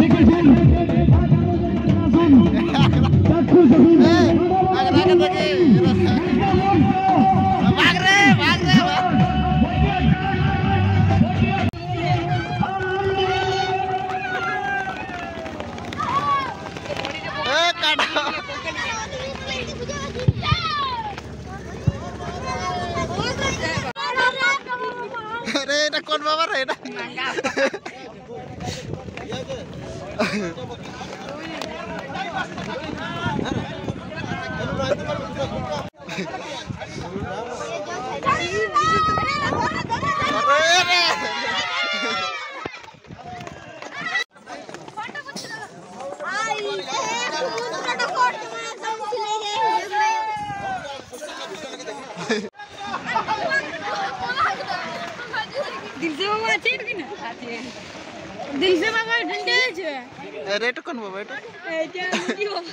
দেখেছেন কোন বাবা রে এটা दिल से बाबा डंडे छे रेट कोन बाबा এটা এইটা কি বাবা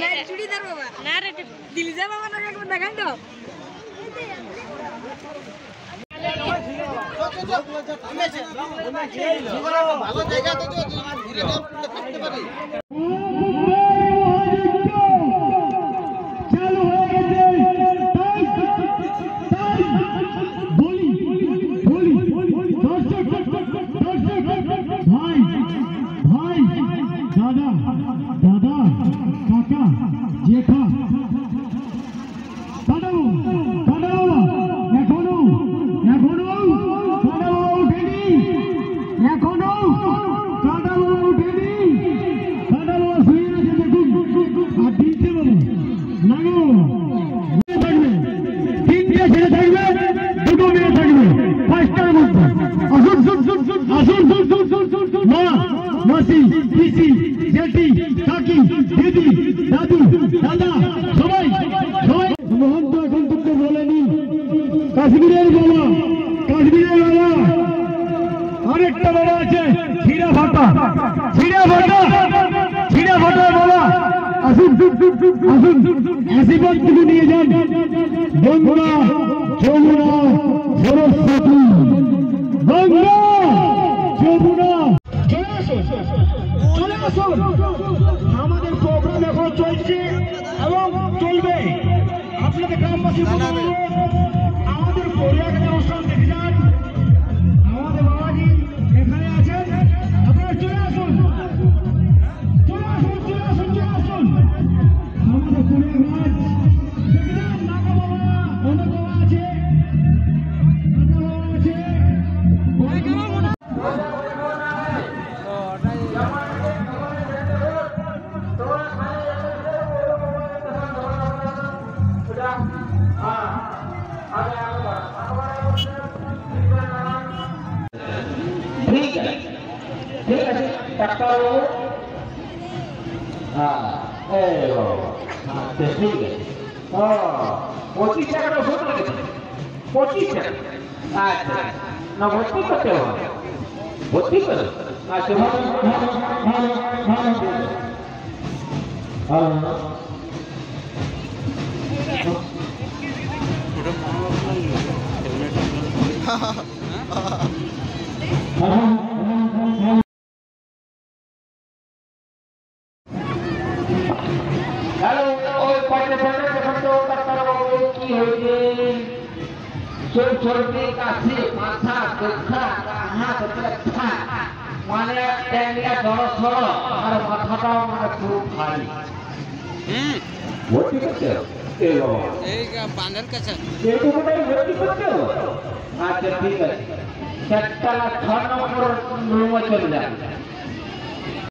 না চুড়িদার বাবা না রে দিল से बाबा না একবার দেখান তো ভালো জায়গা তো ঘুরে থাকতে পারি दादा काका जेठा दादाओ दादाओ एखोनो दादाओ उठेनी एखोनो दादाओ उठेनी दादाओ শুয়ে আছে দেখুন আর দিতে বলো লাগাও থাকবে তিনটে ছেলে থাকবে দুটো মেয়ে থাকবে পাঁচটার মধ্যে আসুন মা মাসি পিসি জেঠি কাকি দিদি দাদু দাদা সবাই মহন্ত এখন তোকে বলেনি কাশ্মীরের বাবা আরেকটা বাবা আছে ছিড়া ফাটা বাবা আসুন আশীর্বাদ থেকে নিয়ে যান গঙ্গা যমুনা সরস্বতী গঙ্গা যমুনা চলে আসুন আমাদের প্রোগ্রাম এখন চলছে এবং চলবে আপনাদের গ্রামবাসী আমাদের পরিবারের অনুষ্ঠান দেখে যান আমাদের বাবাজি এখানে আছেন আপনারা চলে আসুন আমাদের পরিবার দেখে যান নাগা বাবা অনেক বাবা আছে ठीक है डॉक्टर हाँ ठीक है 25 টাকা ওষুধ লেগেছে 25 টাকা আচ্ছা না ভর্তি করতে হবে ভর্তি করে আচ্ছা হ্যালো ওই পড়ে দেখুন তো ডাক্তারবাবু কি হয়েছে সর্দি কাশি মাথা ব্যথা হাত ব্যথা মানে ট্যাংরা জ্বর সর আর মাথাটাও মানে খুব ভারী ভর্তি করতে এই বাঁধার কাছে এইটুকুটাই ভর্তি করতে আচ্ছা ঠিক আছে 4 নম্বর রুমে চলে যান